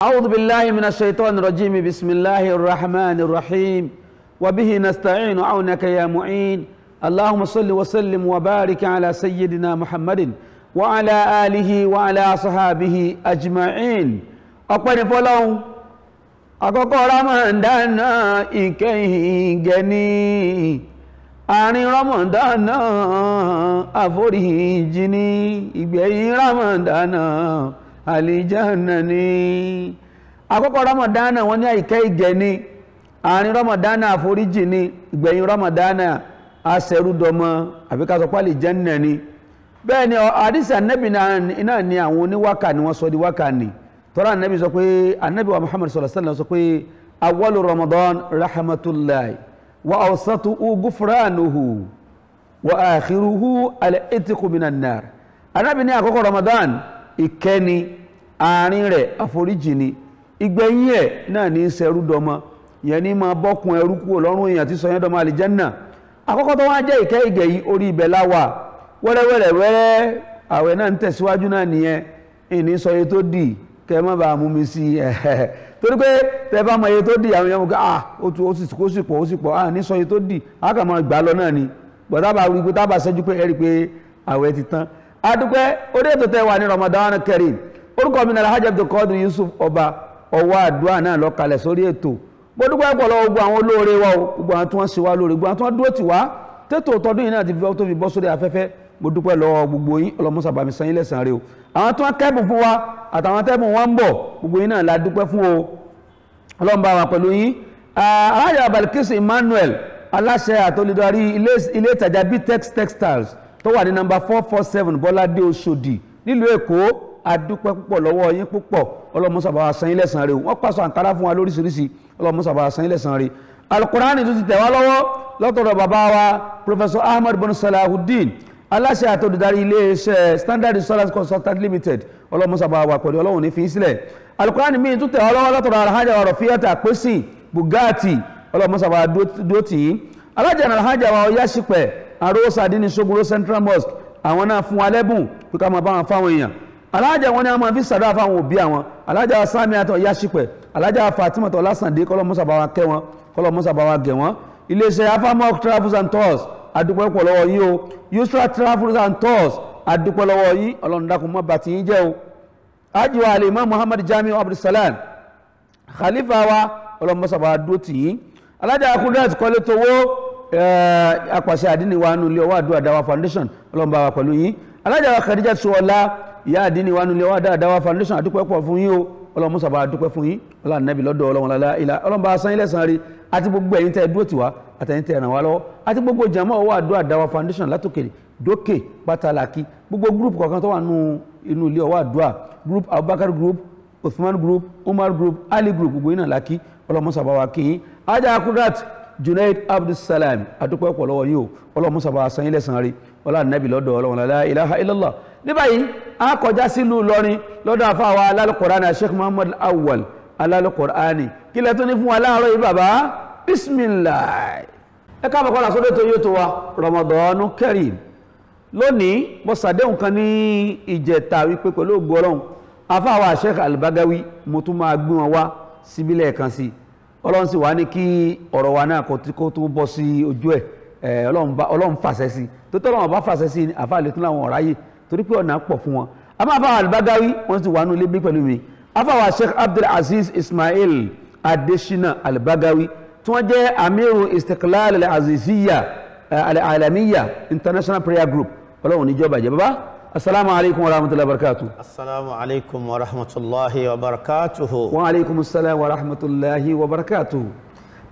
أعوذ بالله من الشيطان الرجيم بسم الله الرحمن الرحيم وبه نستعين عونك يا معين اللهم صل وسلم وبارك على سيدنا محمد وعلى آله وعلى صحابه أجمعين أقبل فلون أقوى رمضان إكيه جني أني رمضان أفره جني إبي رمضان àlìjánnà ni àkọ́kọ́ Ramadan wọ́n ní àìkẹ́ ìgẹ̀ ni àárín Ramadan àforíjì ni ìgbẹ̀yìn Ramadan àṣẹrúdọmọ àbíká sọ pé àlìjánnà ni bẹ́ẹ̀ ni àdísì Ànábì náà ni àwọn oníwákà ni wọ́n sọ di wákà ni tọ́rọ Ànábì sọ pé Ànábì wa Muhammad sallallahu alaihi wasallam sọ pé awwalu Ramadan rahmatullahi wa awsatuhu ghufranuhu wa akhiruhu al-itqu minan nar Ànábì ní àkọ́kọ́ Ramadan ìkẹ́ni àárín rẹ̀ àforíjì ni ìgbẹ̀yìn ẹ̀ náà ní ṣẹrúdọmọ ìyẹn ní máa bọ́kùn ẹrú kúrò lọ́rùn èèyàn tí sọ yẹn dọmọ àlìjánnà àkọ́kọ́ tó wá jẹ́ ìkẹ́ ìgẹ̀ yìí orí ibẹ̀ láwà wẹ́rẹ́wẹ́rẹ́ àwẹ̀ náà ń tẹ̀síwájú náà nìyẹn ìní sọ iye tó dì kẹ́ má bàa mú mi sí ẹ̀ torí pé tẹ́ bá mọ iye tó dì àwọn èèyàn mú ká ó sì pọ̀ ní sọ iye tó dì á kà máa gbà lọ náà ni gbọ́dá bá wí pé tá bá ṣẹ́jú pé ẹ rí pé àwẹ̀ ti tán adúpẹ́ orí ètò tẹ́ wà ní Ramadan Kareem orúkọ mi náà Alhaji Abdulkadir Yusuf ọba ọwọ́ àdúrà náà lọ kalẹ̀ sórí ètò mo dúpẹ́ pọ̀ lọ́wọ́ gbogbo àwọn olóore wa gbogbo àwọn tí wọ́n ṣe wá lóore gbogbo àwọn tí wọ́n dúró tì wá tètò tọdún yìí náà ti fi tó fi bọ́ sórí afẹ́fẹ́ mo dúpẹ́ lọ́wọ́ gbogbo yín ọlọ́mọsà bá mi san yín lẹ́san rẹ̀ o àwọn tí wọ́n kẹ́bùn fún wa àtàwọn tẹ́bùn wọn ń bọ̀ gbogbo yín náà la dúpẹ́ fún o Ọlọ́run bá wa pẹ̀lú yín Alhaji Balkis Emmanuel aláṣẹ àtolídarí ilé ìtajà Btex Textiles tó wà ní number 447 Bọ́ládé Òṣòdì nílùú Èkó adúpẹ́ púpọ̀ lọ́wọ́ yín púpọ̀ ọlọ́mọsà bá wa san yín lẹ́san rẹ̀ wọ́n pàṣọ àǹkárá fún wa lóríṣiríṣi ọlọ́mọsà bá wa san yín lẹ́san rẹ̀ alukurani tó ti tẹ̀ wá lọ́wọ́ lọ́tọ̀rọ̀ bàbá wa Professor Ahmad bin Salahuddin aláṣẹ àtòdìdarí iléeṣẹ́ Standard Insurance Consultant Limited ọlọ́mọsà bá wa pẹ̀lú ọlọ́run ní fi sílẹ̀ alukurani míì tó tẹ̀ wá lọ́wọ́ lọ́tọ̀rọ̀ alhaja wa Rọ̀fíyàtà Àpésìn Bugatti ọlọ́mọsà bá wa dúró tì í alájà alhaja wa Ọyáṣípẹ̀ àrósà dínní Sogoro Central Mosque àwọn náà fún wa lẹ́bùn pé ká máa bá wọn fáwọn èèyàn alájà wọn ni a máa fi sàdá fáwọn òbí àwọn alájà Sami àtọ̀ Yáṣípẹ̀ alájà Fatima tọ̀ Lásàndé kọ́lọ́mọ́sà bá wa kẹ́ wọn kọ́lọ́mọ́sà bá wa gẹ̀ wọn iléeṣẹ́ Afamok Travels and Tours adúpẹ́ pọ̀ lọ́wọ́ yín o Yusra Travels and Tours adúpẹ́ lọ́wọ́ yín ọlọ́run dákun mọ́ bàtí yín jẹ́ o ajiwa alimam Muhammad Jamiu Abdulsalam khalifa wa ọlọ́mọ́sà bá wa dúró tì yín alájà Kudrat kọ́lé towó apàṣẹ àdínì wa nulẹ̀ ọwọ́ àdúrà dáwà foundation ọlọ́run bá wa pẹ̀lú yín alájà wa Khadija Ṣọlá ìyá àdínì wa nulẹ̀ ọwọ́ àdúrà dáwà foundation àdúpẹ́ pọ̀ fún yín o ọlọ́run musa bá dúpẹ́ fún yín ọlọ́run nàbì lọ́dọ̀ ọlọ́run lálá ilá ọlọ́run bá san yín lẹ́san rí àti gbogbo ẹ̀yin tẹ́ dúró tiwa àtẹ̀yin tẹ́ ràn wá lọ́wọ́ àti gbogbo jàmọ́ ọwọ́ àdúrà dáwà foundation látòkèrè dókè pátálàkì gbogbo group kọ̀ọ̀kan tó wà inú ilé ọwọ́ àdúrà group Abubakar group Uthman group Umar group Ali group gbogbo yín náà lákì ọlọ́run musa bá wa kí yín ajá Kudrat Junaid Abdulsalam adúpẹ́ pọ̀ lọ́wọ́ yìí o ọlọ́run musa bá san yín lẹ́san rí ọlọ́run nàbì lọ́dọ̀ ọlọ́run la ilaha illallah ní báyìí a kọjá sílùú Ìlọrin lọ́dọ̀ àfáwà alálùkọ̀ránì Sheikh Muhammad Awwal alálùkọ̀ránì kí lẹ́ tó ní fún wa láàárọ̀ yìí bàbá bismillah ẹ káàbọ̀ kọ́lá sódé tó yóò tó wa Ramadan Kareem lónìí mo sàdéhùn kan ní ìjẹta wípé pẹ̀lú ògo ọlọ́run àfáwà Sheikh Al-Bagawi mo tún máa gbé wọn wá síbílẹ̀ kan sí ọlọ́run sì wá ní kí ọ̀rọ̀ wa náà kó tó bọ́ sí ojú ẹ̀ ọlọ́run fàṣẹ sí tó tọ́lọ́run bá fàṣẹ sí àfáà lè tún láwọn ọ̀ráyè torí pé ọ̀nà pọ̀ fún wọn a máa fáwọn Al-Bagawi wọ́n ti wà ní ilé bí pẹ̀lú mi afáwà Sheikh Abdul Aziz Ismail Adesina Al-Bagawi tí wọ́n jẹ́ amiru Istiqlal Al-Aziziyya Al-Alamiyya International Prayer Group ọlọ́run níjọba jẹ́ bàbá assalamu alaikum wa rahmatullahi wa barakatuh assalamu alaikum wa rahmatullahi wa barakatuh wa alaikum assalam wa rahmatullahi wa barakatuh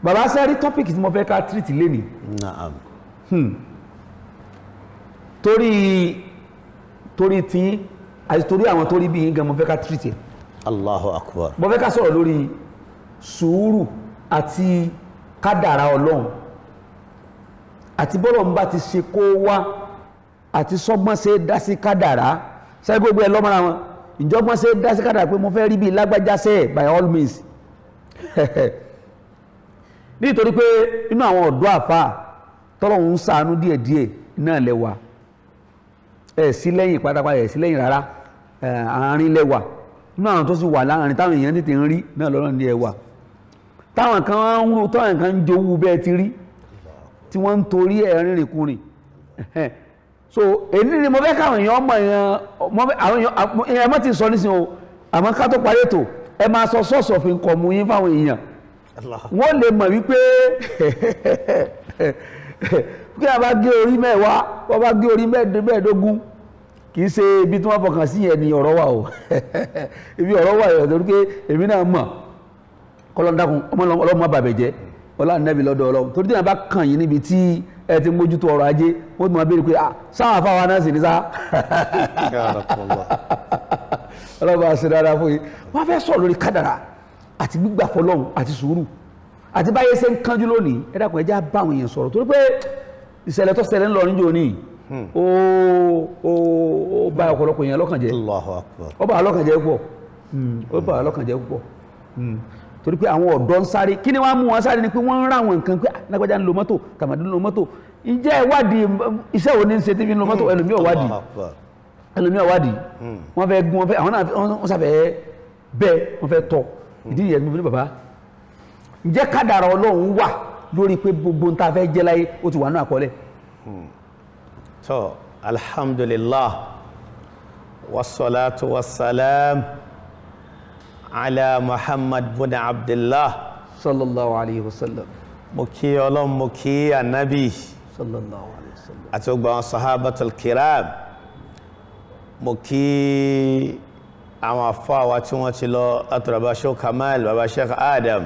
bàbá sẹ́rí tọ́pìkì tí mo fẹ́ ká tírìtì lé ní na'am torí tí àti torí àwọn torí bí yín gan mo fẹ́ ká tírìtì Allahu akbar mo fẹ́ ká sọ̀rọ̀ lórí sùúrù àti kádàrá ọlọ́run àti bọ́lọ̀ ń bá ti ṣe kó wá àti sọ́gbọ́n ṣe dá sí kádàrá ṣe gbogbo ẹ lọ́mọ́ra wọn ìjọgbọ́n ṣe dá sí kádàrá pé mo fẹ́ rí bí lágbájá ṣe by all means nítorí pé inú àwọn ọ̀dọ́ àfà tọ́lọ́run ń ṣàánú díẹ̀díẹ̀ náà lẹ́wà ẹ̀ sí lẹ́yìn pátápátá ẹ̀ sí lẹ́yìn rárá àárín lẹ́wà náà tó sì wà láàrin táwọn èèyàn tètè ń rí náà lọ́rọ̀ ní ẹwà táwọn kan ń rú táwọn kan ń jowú bẹ́ẹ̀ ti rí tí wọ́n ń torí ẹ̀ rìnrìn kùnrin so èyí ni mo fẹ́ káwọn èèyàn mọ̀ èèyàn mọ́ ti sọ nísìnyí o àmọ́ ká tó parí ètò ẹ máa sọ sọ́ọ̀sọ̀ fi kọ̀ mú yín fáwọn èèyàn wọ́n lè mọ̀ wípé kí a bá gé orí mẹ́wàá wọ́n bá gé orí mẹ́ẹ̀ẹ́dógún kì í ṣe ibi tí wọ́n fọkàn sí yẹn ni ọ̀rọ̀ wà o ibi ọ̀rọ̀ wà yẹn torí pé èmi náà mọ̀ kọ́lọ́ndàkùn ọlọ́mọ bàbẹ̀ jẹ́ ọlá nẹ́bí lọ́dọ̀ ọlọ́run torí tí wọ́n bá kàn yín níbi tí ẹ ti mójútó ọrọ̀ ajé wọ́n ti máa béèrè pé sáwọn afáwa náà sì ní sá ọlọ́ba ṣe dáadáa fún yín wọ́n fẹ́ sọ̀rọ̀ lórí kádàrà àti gbígbà fọlọ́run àti sùúrù àti báyé ṣe ń kánjú lónìí ẹ dákun ẹ já bá àwọn èèyàn sọ̀rọ̀ torí pé ìṣẹ̀lẹ̀ tó ṣẹlẹ̀ ń lọ níjó ní ó bá ọ̀pọ̀lọpọ̀ èèyàn lọ́kàn jẹ́ ó bá lọ́kàn jẹ́ púpọ̀ ó bá lọ́kàn jẹ́ púpọ̀ torí pé àwọn ọ̀dọ́ ń sáré kí ni wọ́n mú wọn sáré ni pé wọ́n ń rá àwọn nǹkan pé lágbájá ń lo mọ́tò tàmádé ń lo mọ́tò ǹjẹ́ ìwádìí iṣẹ́ wo ní ń ṣe tí fi ń lo mọ́tò ẹlòmíì ọ̀wádìí wọ́n fẹ́ gún àwọn náà wọ́n sàfẹ́ bẹ́ẹ̀ wọ́n fẹ́ tọ́ ìdí ìyẹn ní bàbá ǹjẹ́ kádàrá Ọlọ́run wà lórí pé gbogbo ń ta fẹ́ jẹ́ láyé ó ti wà ní àkọọ́lẹ̀. tó alhamdulillah wassalatu wassalam ala Muhammad bin Abdullah sallallahu alayhi wa sallam. mo kí Ọlọ́run mo kí anabi sallallahu alayhi wa sallam àti gbogbo àwọn sahabatul kiram mo kí àwọn afáwa tí wọ́n ti lọ látọ̀rọ̀ bàbá Sheikh Kamal bàbá Sheikh Adam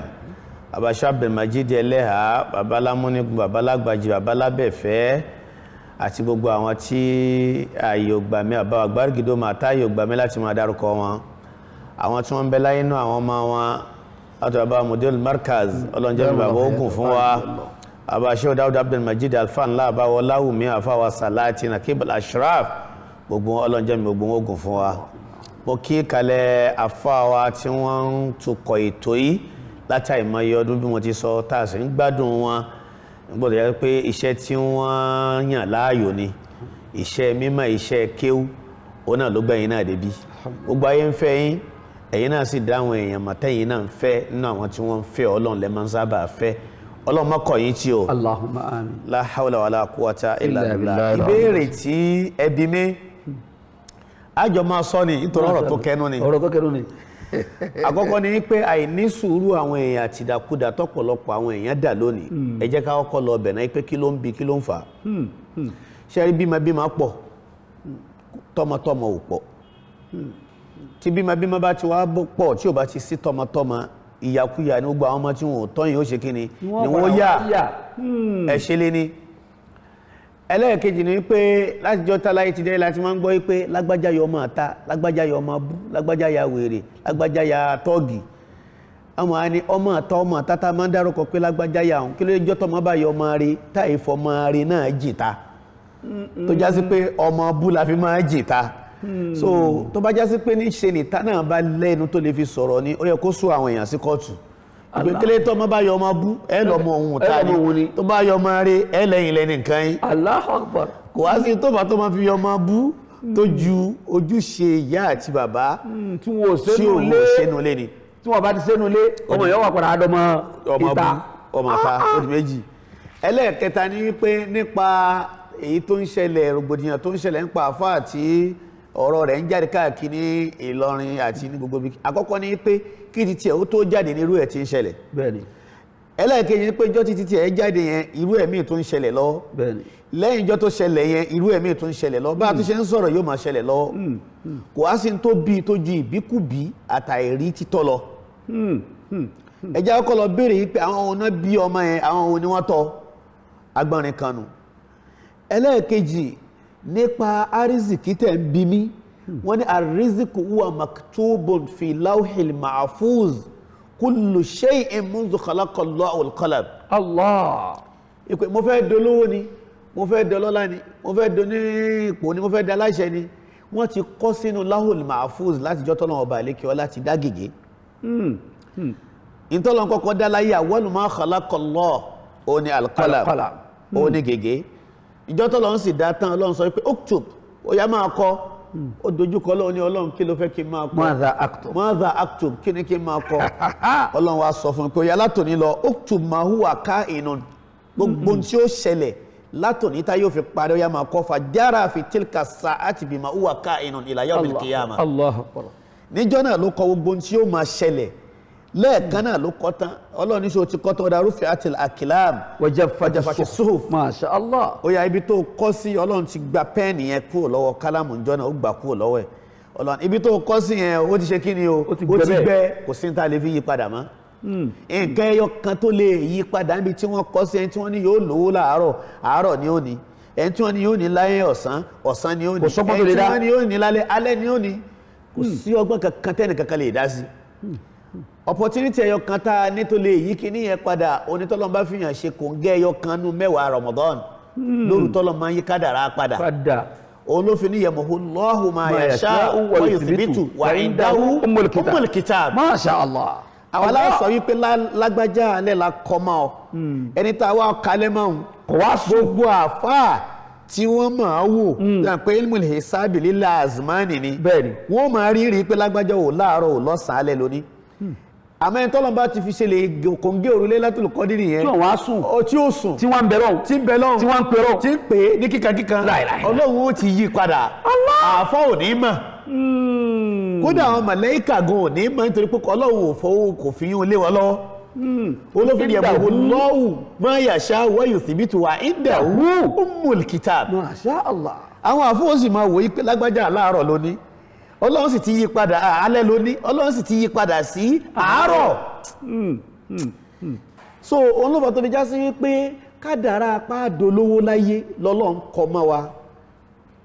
bàbá Sheikh Abdulmajid Eleha bàbá Lámúnigun bàbá Lágbàjì bàbá Lábẹ̀fẹ́ àti gbogbo àwọn tí ààyè ògbàmí àbáwà gbárùgìdó máa táyè ògbàmí láti máa dárúkọ wọn àwọn tí wọ́n ń bẹ láyé náà àwọn ọmọ wọn látọ̀rọ̀ bàbá Mudirul Markaz ọlọ́njẹ́ mi bàbá ogun fún wa bàbá Sheikh Dawud Abdulmajid Alfanla àbáwọ Láwùmí àfáwà Salati Nakibul Ashraf gbogbo ọlọ́njẹ́ mi gbogbo ogun fún wa mo kí kalẹ̀ àfáwà tí wọ́n ń tukọ̀ ètò yìí látàìmọye ọdún bí wọ́n ti sọ tá a sì ń gbádùn wọn gbọ́dọ̀ yẹ pé iṣẹ́ tí wọ́n yàn láàyò ni iṣẹ́ mímọ́ iṣẹ́ kéwú òun náà ló gbẹ̀yìn náà débi gbogbo ayé ń fẹ́ yín ẹ̀yin náà sì dáhùn èèyàn mọ̀tẹ́yìn náà ń fẹ́ nínú àwọn tí wọ́n ń fẹ́ Ọlọ́run lẹ́ máa ń sábà fẹ́ Ọlọ́run má kọ̀ yín tí o Allahumma amin la hawla wala quwwata illa billah ìbéèrè tí ẹbí mi àjọ máa sọ ni nítorí ọ̀rọ̀ tó kẹnu ni àkọ́kọ́ ni pé àìní sùúrù àwọn èèyàn àti ìdàkudà tọ́pọ̀lọpọ̀ àwọn èèyàn dà lónìí ẹ jẹ́ ká kọ́kọ́ lọ bẹ̀ náà pé kí ló ń bi kí ló ń fà ṣe rí bímọ pọ̀ tọmọtọmọ ò pọ̀ tí bímọ bá ti wá pọ̀ tí ò bá ti sí tọmọtọmọ ìyàkúyà ní gbogbo àwọn ọmọ tí wọn ò tọ́yìn ó ṣe kí ni wọ́n yà ẹ̀ ṣe lé ní ẹlẹ́ẹ̀kejì ni pé láti jọ tàláyé ti dẹ́ láti máa ń gbọ́ pé lágbájá yọ ọmọ àta lágbájá yọ ọmọ bú lágbájá ya wèrè lágbájá ya tọ́ọ̀gì ọmọ àní ọmọ àta ọmọ àtàtà máa ń dárúkọ pé lágbájá ya òun kí ló jọ́ tọmọ bá yọ ọmọ rí táì fọmọ rí náà jìta tó já sí pé ọmọ bú la fi máa jìta so tó bá já sí pé níṣe nìta náà bá lẹ́nu tó lè fi sọ̀rọ̀ ni ó yẹ kó sún àwọn èèyàn sí kóòtù ìgbékélé tó máa bá yọ ọmọ bú ẹ lọmọ ohun ta ni tó bá yọ ọmọ rí ẹ lẹ́yìn lẹ́ni nǹkan yín Allahu Akbar kò wá sí tó bá tó máa fi yọ ọmọ bú tó ju ojúṣe ìyá àti bàbá tí wọn ò sẹ́nu lé ni tí wọn bá ti sẹ́nu lé ọmọ yẹn wà padà àdọ́mọ ìta ọmọ ta ó di méjì ẹlẹ́ẹ̀kẹta ni wípé nípa èyí tó ń ṣẹlẹ̀ rògbòdìyàn tó ń ṣẹlẹ̀ nípa àfáà àti ọ̀rọ̀ rẹ̀ ń jáde káàkiri Ìlọrin àti ní gbogbo bí àkọ́kọ́ ni pé kí ti tiẹ̀ ó tó jáde ní irú ẹ̀ tí ń ṣẹlẹ̀ bẹ́ẹ̀ni ẹlẹ́ẹ̀kejì ni pé ìjọ́ títí tiẹ̀ jáde yẹn irú ẹ̀ míì tó ń ṣẹlẹ̀ lọ́wọ́ bẹ́ẹ̀ni lẹ́yìn ìjọ́ tó ṣẹlẹ̀ yẹn irú ẹ̀ míì tó ń ṣẹlẹ̀ lọ́wọ́ bá a tún ṣe ń sọ̀rọ̀ yóò máa ṣẹlẹ̀ lọ́wọ́ kò wá sí tó bí tó ju ìbíkúbí àtàìrí títọ́ lọ ẹjẹ́ ọkọ̀ lọ béèrè yìí pé àwọn òun náà bí ọmọ yẹn àwọn òun ni wọ́n tọ́ agbọ́nrin kanu ẹlẹ́ẹ̀kejì nípa arizikì tẹ̀ ń bí mi wọ́n ní ariziku huwa maktubun fi lawhil mahfuz kullu shay'in munzu khalaqa Allahu al-qalam. Allah. ìpè mo fẹ́ dolówó ni mo fẹ́ dọlọ́lá ni mo fẹ́ doni ipò ni mo fẹ́ daláṣẹ ni wọ́n ti kọ́ sínú lawhil mahfuz láti jọ́ tọ́lọ́ ọba àlékè ọ láti dá gègé. ìtọ́lọ́ kọ́kọ́ dá láyé awwalu ma khalaqa Allah ó ní al-qalam ó ní gègé ìjọ́ tọ́lọ́ ń sì dá tán Ọlọ́run sọ pé uktub ó yá máa kọ́ ó dojúkọ Ọlọ́run ní Ọlọ́run kí ló fẹ́ kí n máa kọ madha aktub kí ni kí n máa kọ Ọlọ́run wá sọ fún pé ya látòní lọ uktub ma huwa ka'inun gbogbo tí ó ṣẹlẹ̀ látòní tá yóò fi parí ó yá máa kọ fajara fi tilka sa'ati bima huwa ka'inun ila yawmil qiyamah Allahu akbar níjọ́ náà ló kọ gbogbo tí ó máa ṣẹlẹ̀ lẹ́ẹ̀kan náà ló kọ tán Ọlọ́run ní ṣe ó ti kọ tán ọ̀dà rufi'atil aqlam wajafati suhuf masha Allah ó yá ibi tó kọ sí Ọlọ́run ti gba pẹ́ẹ̀nì yẹn kúrò lọ́wọ́ kálámù níjọ́ náà ó gbà kúrò lọ́wọ́ ẹ̀ Ọlọ́run ibi tó kọ sí yẹn ó ti ṣe kí ni o ó ti gbẹ kò sí ní ta lè fi yí padà mọ́ nǹkan ẹyọ kan tó lè yí padà níbi tí wọ́n kọ sí ẹni tí wọ́n ní yóò lówó láàárọ̀ àárọ̀ ni ó ní ẹni tí wọ́n ní yóò ní láyé ọ̀sán ni ó ní ẹni tí wọ́n ní yóò ní lálẹ́ alẹ́ ni ó ní kò sí ọgbọ́n kankan tẹ́nì kankan lè dá sí opportunity ẹyọ kan tá a ní tó lè yí kíní yẹn padà onítọ́lọ́n bá fìyàn ṣe kò ń gẹ́ ẹyọ kan nú 10 Ramadan lóru tọ́lọ́ máa ń yí kádàrá padà òun ló fi ní yamhullahu ma yasha'u wa yuthbitu wa indahu ummul kitab masha Allah àwọn aláṣọ wípé lágbájá alẹ́ la kọ́ máa ọ ẹni tá a wá kalẹ̀ máa ń kọ̀ wá gbogbo àfáà tí wọ́n máa wò pé ilmul hisabi lil azmani ni wọ́n máa rí pé lágbájá ò láàárọ̀ ò lọ́sàn-án alẹ́ lóní àmọ́ ẹni tọ́lọ́n bá ti fi ṣe lè kòǹgé òrùlé Lailatul Qadri yẹn tí wọ́n á sùn tí ó sùn tí wọ́n ń bẹ lọ́hùn tí ń bẹ lọ́hùn tí wọ́n ń pè rọ̀ tí ń pè ní kíkankíkan Ọlọ́run ó ti yí padà àfọ́ ò ní mọ̀ kódà àwọn màláíkà gan ò ní mọ̀ nítorí pé Ọlọ́run ò fọwọ́ kò fi yún lé wọn lọ́wọ́ olófin yamhullahu ma yasha'u wa yuthbitu wa indahu ummul kitab masha Allah àwọn àfọwọ́ sì máa wòye pé lágbájá láàárọ̀ lóní Ọlọ́run sì ti yí padà alẹ́ lóní Ọlọ́run sì ti yí padà sí àárọ̀ so òun ló fà tó fi já sí wípé kádàrá apá dolówó láyé lọ́lọ́run kọ mọ́ wa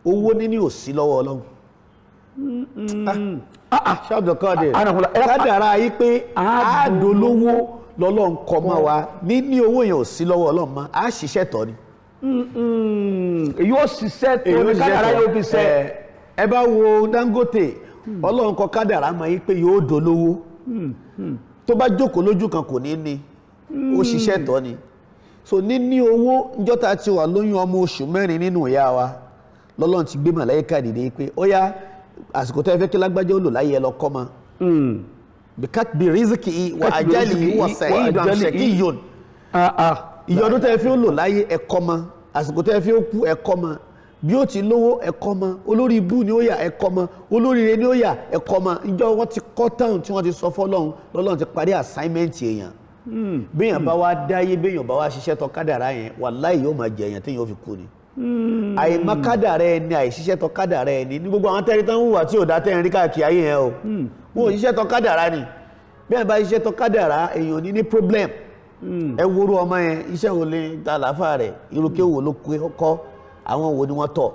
owó níní ò sí lọ́wọ́ Ọlọ́run ṣáàbùdọ̀kọ́dẹ̀ kádàrá yí pé àádolówó lọ́lọ́run kọ mọ́ wa níní owó yẹn ò sí lọ́wọ́ Ọlọ́run mọ́ a ṣiṣẹ́ tọ́ ni èyí ó ṣiṣẹ́ tó ní kádàrá yóò fi ṣe ẹ bá wo Dangote Ọlọ́run kọ kádàrá mọ̀ yí pé yóò dolówó tó bá jókòó lójú kan kò ní ó ṣiṣẹ́ tọ́ ni so níní owó níjọ́ta ti wà lóyún ọmọ oṣù 4 nínú ìyá wa lọ́lọ́run ti gbé màláíkà dìde pé ó yá àsìkò tó ẹ fẹ́ kí lágbájá ó lò láyé ẹ lọ kọ́ ma bí riziki wà ajali wà sa'idun am shaqiyyun ìyọdún tó ẹ fi ó lò láyé ẹ kọ́ ma àsìkò tó ẹ fi ó kú ẹ kọ́ ma bí ó ti lówó ẹ kọ́ ma olórí ibú ni ó yà ẹ kọ́ ma olóríire ni ó yà ẹ kọ́ ma ìjọ wọn ti kọ́ táwọn tí wọ́n ti sọ fọ́lọ́run lọ́lọ́run ti parí assignment èèyàn béèyàn bá wá dáyé béèyàn bá wá ṣiṣẹ́ tọ́ kádàrá yẹn wàláhì yóò máa jẹ èèyàn téèyàn ó fi kú ni àìmọ̀ kádàrá ẹni àìṣiṣẹ́ tọ́ kádàrá ẹni ní gbogbo àwọn tẹ́rí tán hùwà tí ò dá tẹ́rin rí káàkiri ayé yẹn o wọn ò ṣiṣẹ́ tọ́ kádàrá ni bẹ́ẹ̀ bá ṣiṣẹ́ tọ́ kádàrá èèyàn ní ní problem ẹ worú ọmọ yẹn iṣẹ́ wo lè ta àlàáfà rẹ̀ irúkẹ́ wo ló kọ́ àwọn wo ni wọ́n tọ̀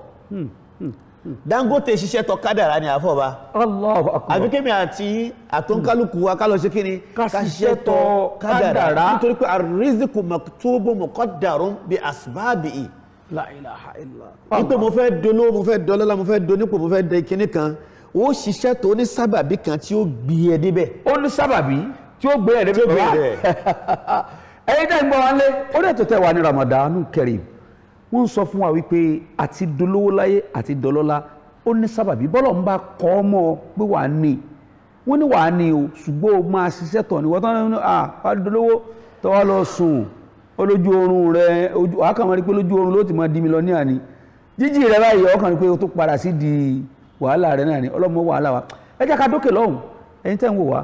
Dangote ṣiṣẹ́ tọ́ kádàrá ni àfọ̀bá Allahu akbar àbí kémi àti àtúnkálùkù wa ká lọ ṣe kí ni ká ṣiṣẹ́ tọ́ kádàrá nítorí pé ar-rizqu maktubun muqaddarun bi asbabihi la ilaha illa wípé mo fẹ́ dolówó mo fẹ́ dọlọ́lá mo fẹ́ donípò mo fẹ́ dẹ kíní kan ó ṣiṣẹ́ tó ní sábàbí kan tí ó gbé ẹ débẹ̀ ó ní sábàbí tí ó gbé ẹ débẹ̀ ẹ̀yin tẹ́ ń gbọ́ wọn lé ó dẹ̀ tó tẹ̀ wá ní Ramadan Kareem wọ́n sọ fún wa wípé àti dolówó láyé àti dọlọ́lá ó ní sábàbí bọ́lọ̀ ń bá kọ́ ọmọ pé wà á ní wọ́n ní wà á ní o ṣùgbọ́n o máa ṣiṣẹ́ tọ̀ ní wọ́n tán ní wà á dolówó tó wá lọ sùn ó lójú oorun rẹ wà á kàn máa rí pé lójú oorun ló ti máa di mílíọ̀nìyà ni jíjí rẹ báyìí ọkàn rí pé o tó padà sí di wàhálà rẹ náà ni ọlọ́mọ wàhálà wa ẹ jẹ́ ká dókè lọ́hùn ẹ̀yin tẹ́ ń wò wá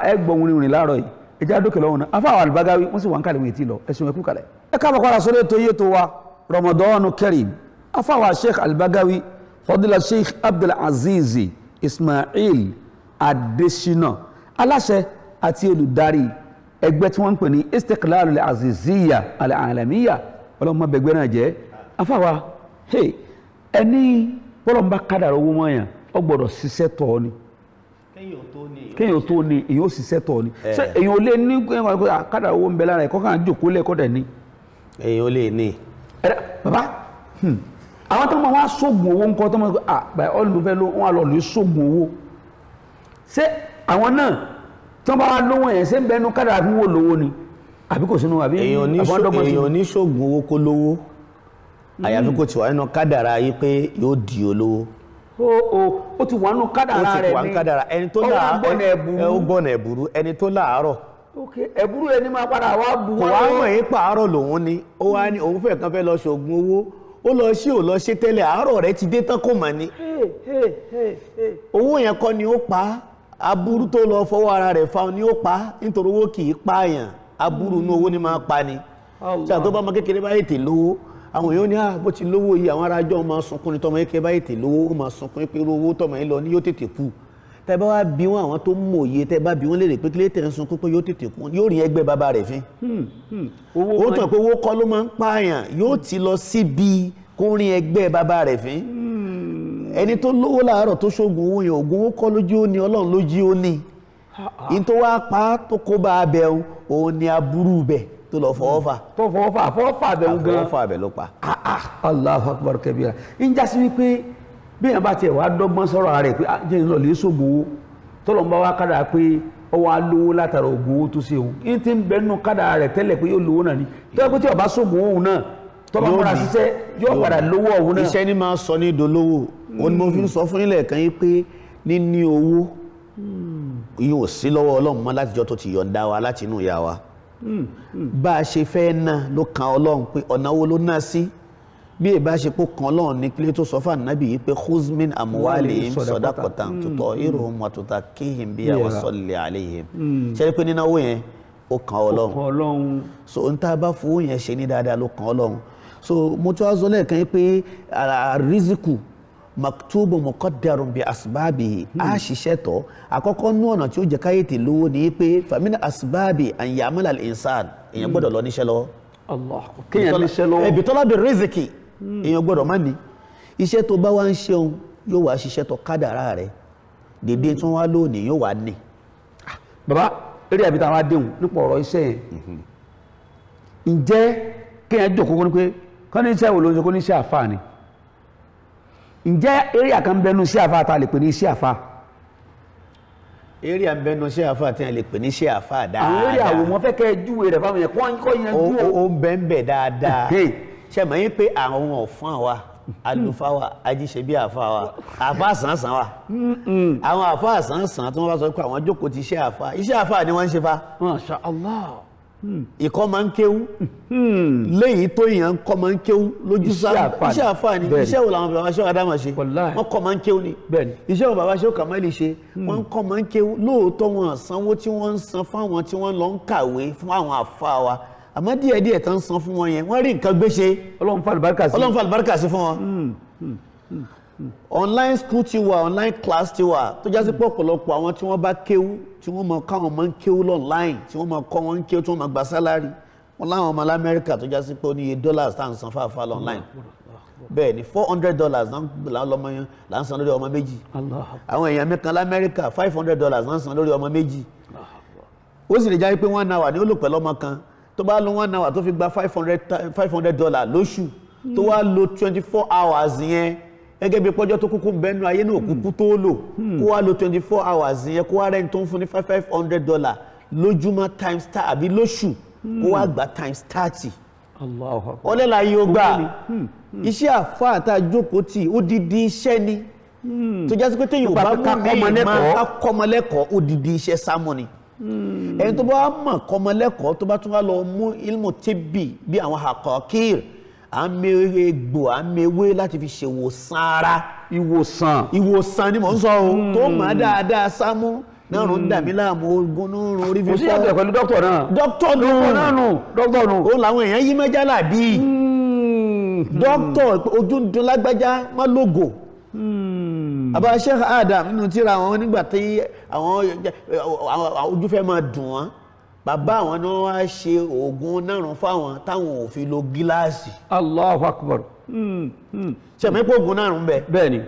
ẹ gbọ́ ohun rìn láàárọ̀ yìí ẹ jẹ́ ká dókè lọ́hùn náà afáwọn Al-Bagawi wọ́n sì wà ń kalẹ̀ wọ́n ètí lọ ẹ̀sùn ẹ̀kú kalẹ̀ ẹ káàbọ̀ kọ́ra sórí ètò yìí tó wa Ramadan Kareem afawa Sheikh Al-Bagawi fadila Sheikh Abdul Aziz Ismail Adesina aláṣẹ àti olùdarí ẹgbẹ́ tí wọ́n ń pè ní Istiqlalul Aziziyya Al-Alamiyya ọlọ́mọ bẹ̀gbẹ́ náà jẹ́ afawa ẹni bọ́lọ̀mbá kádàrà owó mọ́yàn ó gbọ́dọ̀ ṣiṣẹ́ tọ́ ni kéèyàn tó ní èyàn ó ṣiṣẹ́ tọ́ ni ṣé èyàn ò lè ní kádàrà owó ń bẹ lára ẹ̀kọ́ kan jòkó lẹ́ẹ̀kọ́ dẹ̀ ní èyàn ò lè ní bàbá àwọn tó máa wá sóògùn owó nǹkan tó máa gbé báyìí ọlùfẹ́ ló wọ́n lọ lè sóògùn owó ṣé àwọn náà tí wọ́n bá wá lówó yẹn ṣé ń bẹnu kádàrà fún wò lówó ni àbí kò sínú àbí èèyàn ní sóògùn owó kó lówó àyàfi kò tí wà nínú kádàrà yìí pé yóò di olówó ó ti wà nù kádàrá rẹ̀ ní ẹni tó gbọ́nà ẹ̀bùrú ẹni tó láàárọ̀ ẹ̀bùrú ẹni máa padà wá bù wọ́n. kò wá mọ̀ yín pààrọ̀ lòun ni ó wá ní òun fẹ́ kan fẹ́ lọ ṣoògùn owó ó lọ sí ò lọ ṣe tẹ́lẹ̀ àárọ̀ rẹ̀ ti dé tán kò mọ̀ ni. owó yẹn kọ́ ni ó pa aburú tó lọ fọwọ́ ara rẹ̀ fa ni ó pa nítorí owó kì í pààyàn aburú inú owó ni máa pa ni. ṣáà tó bá ọmọ kékeré bá ètè lówó àwọn èèyàn ní bó ti lówó yìí àwọn arájọ́ máa sunkún ní tọmọ kékeré bá ètè lówó ó máa sunkún pé owó tọmọ yìí lọ ní yóò tètè kú. tẹ́ bá wá bí wọn àwọn tó mòye tẹ́ bá bí wọn léèrè pé kílé tẹ̀ ń sunkún pé yóò tètè kú yóò rí ẹgbẹ́ bàbá rẹ̀ fín. ó tàn pé owó kọ́ ló máa ń pààyàn yóò ti lọ síbi kó rin ẹgbẹ́ bàbá rẹ̀ fín. ẹni tó lówó láàárọ̀ tó ṣoògùn owó yẹn ògùn owó kọ́ lójú ó ní ọlọ́run lójú ó ní. in tó wá pa tó kó bá a bẹ̀ òun ni aburú bẹ̀ tó lọ fọwọ́fà. tó fọwọ́fà bẹ̀ ń gan. fọwọ́fà bẹ̀ ló pa. Allahu Akbar kabira. ń jásí wípé bí èèyàn bá tiẹ̀ wá dọ́gbọ́n sọ̀rọ̀ rẹ̀ pé jẹ́ ìlọ lè ṣògùn owó tọ́lọ̀ ń bá wá kádà pé ọwọ́ alówó látara ògùn owó tó ṣe òun kí n ti ń bẹnu kádà rẹ̀ tẹ́lẹ̀ pé yóò lówó náà ni tó yẹ pé tí ọba ṣògùn òun náà tọ́ba múra ṣiṣẹ́ yóò padà lówó òun náà. iṣẹ́ ni máa sọ ní dolówó òun ni mo fi ń sọ fún ilẹ̀ kan yìí pé níní owó yóò sí lọ́wọ́ Ọlọ́run mọ́ látijọ́ tó ti yọ̀ǹda wa láti inú ìyá wa bá a ṣe fẹ́ ná ló kan Ọlọ́run pé ọ̀nà wo ló ná sí bí ìbá ṣe kó kan Ọlọ́run ní kílé tó sọ fún ànábì yìí pé khuz min amwalihim sadaqatan tutahhiruhum wa tuzakkihim biha wa salli alayhim ṣe pé nínáwó yẹn ó kan Ọlọ́run so n tá a bá fowó yẹn ṣe ní dáadáa ló kan Ọlọ́run so mo tún wá sọ lẹ́ẹ̀kan yìí pé àrísìkù maktubu muqaddarun bi asbabihi a ṣiṣẹ́ tọ́ àkọ́kọ́ nú ọ̀nà tí ó jẹ́ káyé tè lówó ní pé famina asbabi an ya'mala al-insan èèyàn gbọ́dọ̀ lọ níṣẹ́ lọ́wọ́. Allah kéèyàn níṣẹ́ lọ́wọ́. ẹ̀bì tọ́lá bí rìzìkì èèyàn gbọ́dọ̀ má ní iṣẹ́ tó bá wá ń ṣeun yóò wá ṣiṣẹ́ tọ́ kádàrá rẹ̀ dédé tí wọ́n wá lónìí yóò wá ní. bàbá eré àbí táwọn adéhùn nípa ọ̀rọ̀ iṣẹ́ yẹn ǹjẹ́ kéèyàn jókòó ní pé kọ́ ní iṣẹ́ wo ló ń ṣe kó ní iṣẹ́ àfáà ni ǹjẹ́ eré àkànbẹ́nu iṣẹ́ àfáà tá a lè pè ní iṣẹ́ àfáà. eré àbẹ́nu iṣẹ́ àfáà tí a lè pè ní iṣẹ́ àfáà dáadáa. àwọn eré àwò wọn fẹ́ kẹ́ ẹ júwe rẹ̀ fáwọn yẹn kọ́ yẹn jú ó bẹ́ẹ̀ dáadáa ṣe mọ̀ yín pé àwọn ọ̀fọ́n wa àlùfáà wa ajíṣebí àfáà wa àfáà sàn-sàn wa àwọn àfáà sàn-sàn tí wọ́n bá sọ pé àwọn jókòó ti iṣẹ́ àfáà ni wọ́n ń ṣe fa. Masha Allah. ìkọ́ máa ń kéwú léyìí tó yàn kọ́ máa ń kéwú lójú sáà iṣẹ́ àfáà ni iṣẹ́ wo làwọn bàbá ṣé Ádámù ṣe wọ́n kọ́ máa ń kéwú ni iṣẹ́ wo bàbá ṣé Kàmálì ṣe wọ́n kọ́ máa ń kéwú lóòótọ́ wọn sanwó tí wọ́n ń san fáwọn tí wọ́n lọ ń kàwé fún àwọn àfáà wa àmọ́ díẹ̀díẹ̀ tán san fún wọn yẹn wọ́n rí nǹkan gbé ṣe Ọlọ́run fa àlùbáríkà sí fún wọn. online school ti wà online class ti wà tó jásí pé ọ̀pọ̀lọpọ̀ àwọn tí wọ́n bá kéwú tí wọ́n máa káwọn máa ń kéwú online tí wọ́n máa kọ́ wọn ń kéwú tí wọ́n máa gba sálárì wọn láwọn ọmọ lamẹ́ríkà tó jásí pé ó ní iye dollars tá à ń san fáfá online bẹ́ẹ̀ ni $400 lọ́mọ yẹn là ń san lórí ọmọ méjì àwọn èèyàn mẹ́kan lamẹ́ríkà $500 là ń san lórí ọmọ méjì ó sì lè jáde pé 1 hour ni ó lò pẹ̀lú ọmọ kan tó bá lo 1 hour tó fi gba $500 lóṣù tó wá lo 24 hours yẹn gẹ́gẹ́ bí pọ́jọ́ tó kúkú bẹ́nu ayé náà kúkú tó lò kó wá lo 24 hours yẹn kó wá rẹ́ni tó ń fún ní $500 lójúmọ́ times àbí lóṣù kó wá gbà times 30. ọlẹ́la yóò gbà iṣẹ́ àfáà àtà jókòó tì odidi iṣẹ́ ni tó jásí pé téèyàn bá mú ní máa kọ́mọlẹ́kọ̀ọ́ odidi iṣẹ́ sámọ́ ni ẹni tó bá mọ̀ kọ́mọlẹ́kọ̀ọ́ tó bá tún wá lọ mú ilmu tibbi bí àwọn àkọ́kír àmẹ́wé láti fi ṣe ìwòsàn ni mò ń sọ o tó máa dáadáa sámú náà rún dàmí láàmú ogun náà rún orí fífọ́. kò sí àgbẹ̀ pẹ̀lú dókítà náà. dókítà nù. ó làwọn èèyàn yí mẹ́jà làbí. dókítà ojú ń dun lágbájá má lógo. àbá Sheikh Adam nínú tíra àwọn nígbà tí àwọn ojú fẹ́ máa dùn wọ́n bàbá àwọn náà wá ṣe oògùn nárùn fáwọn táwọn ò fi lo gíláàsì. Allahu Akbar. ṣẹ̀mí pé oògùn nárùn bẹ̀. bẹ́ẹ̀ni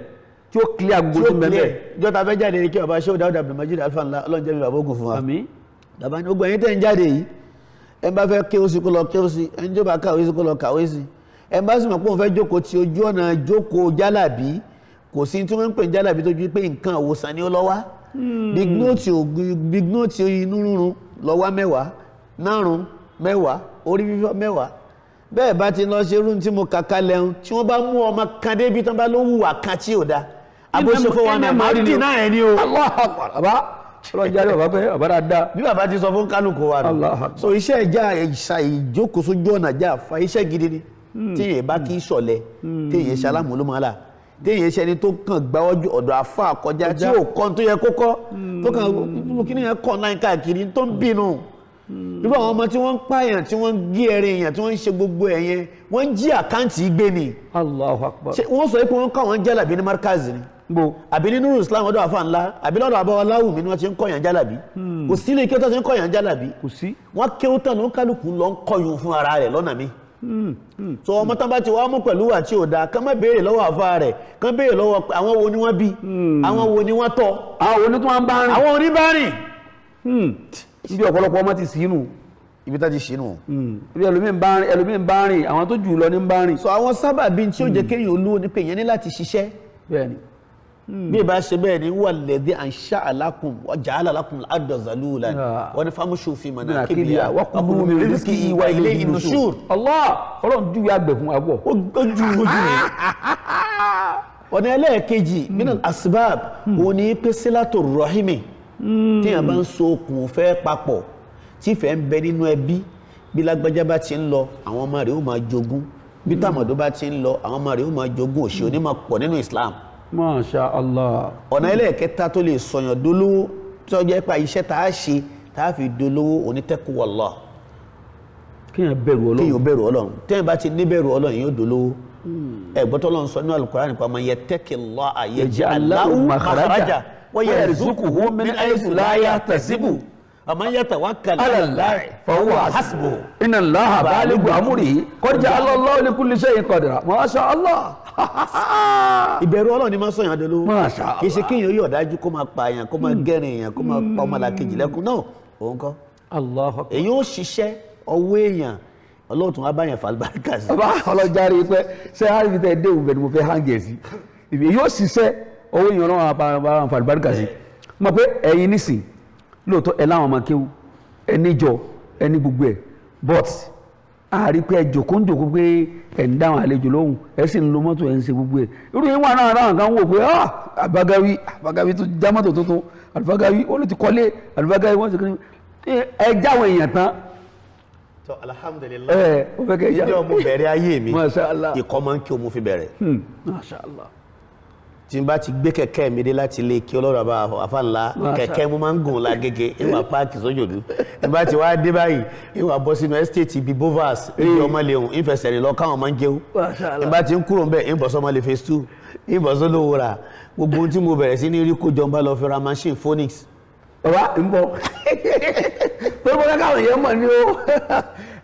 tí ó clear gbogbo tó mẹ́mẹ́. jọta fẹ́ jáde ní kí ọba Sheikh Dawud Abdulmajid Alfa ńlá ọlọ́run jẹ́ mi bàbá ogun fún wa. àmín. bàbá ní gbogbo ẹ̀yin tẹ́ ń jáde yìí ẹ bá fẹ́ kéwú sí kó lọ kéwú sí ẹ ń jọba kàwé sí kó lọ kàwé sí ẹ bá sì mọ̀ pé òun fẹ́ jókòó ti ojú ọ̀nà jókòó jálàbí kò sí tí wọ́n ń pè ní jálàbí tó ju pé nǹkan àwòsàn ni ó lọ wá. big note inú rúnrún lọ wá 10 nárùn 10 orí fífọ́ 10 bẹ́ẹ̀ bá ti lọ ṣe irú tí mo kàkà lẹ́hun tí wọ́n bá mú ọmọ kan débi tán bá ló hùwà kan tí ò da àbóṣefọ́ wa náà máa dì náà ẹni o. Allahu Akbar bàbá ọlọ́run jáde bàbá pé bàbá dáadáa. bí bàbá ti sọ fún kálukú wa nù. so iṣẹ́ ìjà ìjókòó sójú ọ̀nà jà fa iṣẹ́ gidi ni. téèyàn bá kí sọ̀lẹ̀ téèyàn ṣalámù ló máa là téèyàn ṣe ni tó kàn gbáwọ́jú ọ̀dọ̀ àfa kọjá tí ò kọ́ tó yẹ kó kọ́ tó kàn kí ni yẹn kọ́ náà káàkiri tó ń bínú. irú àwọn ọmọ tí wọ́n ń pààyàn tí wọ́n ń gé ẹrẹ èèyàn tí wọ́n ń ṣe gbogbo ẹ̀ yẹn wọ́n ń jí àkáǹtì gbé ni. Allahu Akbar. wọ́n sọ pé wọ́n kọ́ àwọn jálàbí ní markazi ni. àbí nínú Islam ọdọ àfa ńlá àbí lọ́dọ̀ àbáwọláwù mi ni wọ́n ti ń kọ́yàn jálàbí. kò sí ilé kéwọ́n tó ti ń kọ́yàn jálàbí. kò sí. wọ́n kéwọ́ tán ní kálukú lọ ń kọ́yún fún ara rẹ̀ lọ́nà mi. so ọmọ tán bá ti wá mú pẹ̀lú wà tí ò dáa kán má béèrè lọ́wọ́ àfa rẹ̀ kán béèrè lọ́wọ́ àwọn wo ni wọ́n bí àwọn wo ni wọ́n tọ́ àwọn wo ni tí wọ́n bá rìn. àwọn oníbàárìn. ibi ọ̀pọ̀lọpọ̀ ọmọ ti sínú. ibi tá ti sínú. ibi ẹlòmíín bá rìn àwọn tó jù lọ ní bá rìn. so àwọn sábàbí tí ó jẹ́ kéèyàn olówó ni pé èèyàn ní láti ṣiṣẹ́. bẹ́ẹ̀ni. bí ìbá ṣe bẹ́ẹ̀ ni wà lẹ́dí ansha'a lakum wa ja'ala lakum al-arda zalulan wa famshu fi manakibiha wa kulu min rizqihi wa ilayhi nushur. Allah ọlọ́run júwe àgbẹ̀ fún wa pọ̀. ó ju ojú rẹ̀. ọ̀nà ẹlẹ́ẹ̀kejì minal asbab òun ni pé sílátò rahimi téèyàn bá ń so okùn fẹ́ papọ̀ tí ìfẹ́ ń bẹ nínú ẹbí bí lágbájá bá ti ń lọ àwọn ọmọ rẹ̀ ó máa jogún bí tàmọ̀dó bá ti ń lọ àwọn ọmọ rẹ̀ ó máa jogún òṣì òní máa pọ̀ nínú Islam. Masha Allah. ọ̀nà ẹlẹ́ẹ̀kẹta tó lè sọ̀yàn dolówó tó jẹ́ pé iṣẹ́ tá a ṣe tá a fi dolówó onítẹ́kù wallah. kéèyàn bẹ̀rù Ọlọ́run. kéèyàn bẹ̀rù Ọlọ́run téèyàn bá ti ní bẹ̀rù Ọlọ́run yóò dolówó. ẹ̀gbọ́n Ọlọ́run sọ nínú Al-Qur'an nípa man yattaqillaha yaj'al lahu makhraja wa yarzuqhu min haythu la yahtasibu. ومن يتوكل على الله فهو حسبه إن الله بالغ أمره قد جعل الله لكل شيء قدرا ما شاء الله. ìbẹ̀rù Ọlọ́run ni máa ń sọ̀yàn dolówó. Masha Allah. kì í ṣe kéèyàn yóò dájú kó máa pa èèyàn kó máa gẹ́rin èèyàn kó máa pa ọmọlàkejì lẹ́kùn náà òun kọ́. Allahu Akbar. èèyàn ó ṣiṣẹ́ ọwọ́ èèyàn Ọlọ́run tún wá báyàn fàlùbáríkà sí. bàbá ọlọ́jàre pé ṣé àrífi tẹ dé òun bẹ̀ ni mo fẹ́ hàngẹ̀ sí ibi yóò ṣiṣẹ́ owó èèyàn náà wà fàlùbáríkà sí. mo pé ẹ̀yin nísìn lóòótọ́ ẹ láwọn ọmọ kéwú ẹ níjọ ẹ ní gbogbo ẹ but àárí pé ẹ jòkóńjòkó pé ẹ ń dáhùn àlejò lóhùn ẹ sì ń lo mọ́tò ẹ ń ṣe gbogbo ẹ irú yín wà náà ráhùn kan wò pé àbágáwí tó já mọ́tò tuntun àlùbágáwí ó ló ti kọ́lé àlùbágáwí wọ́n ti kọ́ ẹ jáwọ́ èèyàn tán. tó alhamdulilayi ó fẹ́ kẹ́ ẹ já ìjọ mo bẹ̀rẹ̀ ayé mi Masha Allah. ìkọ́ máa ń kí o mo fi bẹ̀rẹ̀. Masha Allah. tí n bá ti gbé kẹ̀kẹ́ mi dé láti ilé kí ọlọ́run bá àfàǹlá kẹ̀kẹ́ mo máa ń gùn lágége ìwà páàkì sójòdú n bá ti wá dé báyìí ìwà bọ́ sínú ẹ́stéètì bíi bovas ní ọmọléhùn ìfẹsẹ̀rìn lọ káwọn máa ń jẹun n bá ti ń kúrò ńbẹ̀ ìbọ̀ sọmọlé phase 2 ìbọ̀ sọlówó ra gbogbo ohun tí mo bẹ̀rẹ̀ sí ní rí kójọ ń bá lọ fi ra machine phonics. ọba ń bọ̀ tó bọ́ káwọn èèyàn mọ̀ ní o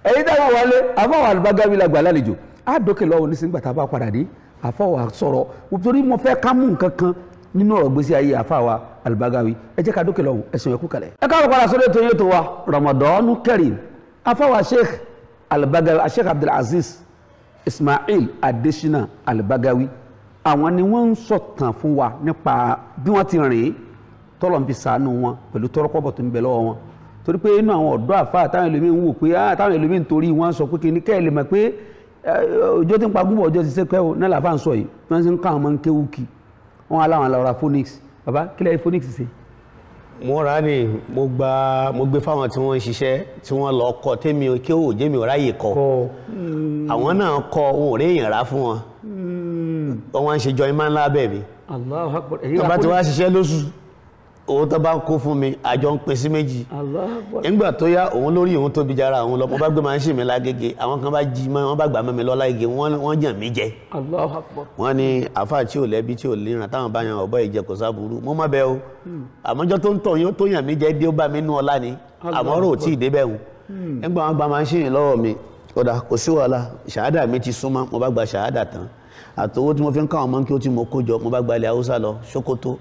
ẹ̀yin táwọn wọlé àfọwọ́ àlùbágáwí la gbà lálejò á dókè lọ́wọ́ nísìnyí tá a bá padà dé àfọwọ́ sọ̀rọ̀ torí mo fẹ́ ká mú nǹkan kan nínú ọ̀rọ̀ gbèsè ayé àfàwà Al-Bagawi ẹ jẹ́ ká dókè lọ́hùn ẹ̀sìn ẹ̀kú kalẹ̀. ẹ káàbọ̀ padà sórí ètò yìí tó wa Ramadan Kareem àfàwà Sheikh Al-Bagawi Sheikh Abdulaziz Ismail Adesina Al-Bagawi àwọn ni wọ́n ń sọ̀tàn fún wa nípa bí wọ́n ti rìn tọ́lọ̀ ń fi sàánú wọn pẹ̀lú tọ́rọ́kọ́bọ̀ tó ń bẹ lọ́wọ́ wọn torí pé inú àwọn ọ̀dọ́ àfà táwọn ẹlòmíín ń wò pé táwọn ẹlòmíín torí wọn sọ pé kí ni kẹ́ ẹ lè mọ̀ pé ọjọ́ tí ń pa gúnbọ̀ ọjọ́ ti sẹ́kẹ́ ò náà làfáà ń sọ yìí wọ́n ti ń ká àwọn ọmọ ń kéwú kí wọ́n aláwọn aláwọ̀ra phonics bàbá kí lẹ́yìn phonics ṣe. mo rà ní mo gbé fáwọn tí wọ́n ń ṣiṣẹ́ tí wọ́n lọ kọ́ tèmi kí ó jẹ́mi ò ráyè kọ́ àwọn náà kọ́ wọn ò rí èèyàn rà fún wọn wọ́n ń ṣe jọ imá ńlá bẹ́ẹ̀ mi. Allahu Akbar. tó bá ti wá ṣiṣẹ́ lóṣù owó tó bá kó fún mi àjọ ń pín sí méjì. nígbà tó yá òun lórí òun tóbi jára òun lọ mo bá gbé máa ń ṣe mi lágége àwọn kan bá jí mọ́ wọ́n bá gbà mọ́ mi lọ́lá igi wọ́n jàn mí jẹ. wọ́n ní àáfàá tí ò lẹ́bi tí ò léran táwọn bá yan ọ̀bọ ìjẹ kò sábúrú mo má bẹ o àmọ́jọ́ tó ń tọ̀ yín tó yàn mí jẹ dé ó bá mi nú ọlá ni àmọ́ rò tí ì débẹ̀ wù. nígbà wọn gba máa ń ṣe yìn lọ́wọ́ mi kódà kò sí wàhálà ṣàhádà mi ti súnmọ́ mo bá gba ṣàhádà tán àtòwó tí mo fi ń káwọn mọ́ kí ó ti mo kó jọ mo bá gba ilẹ̀ Haúsá lọ Sókótó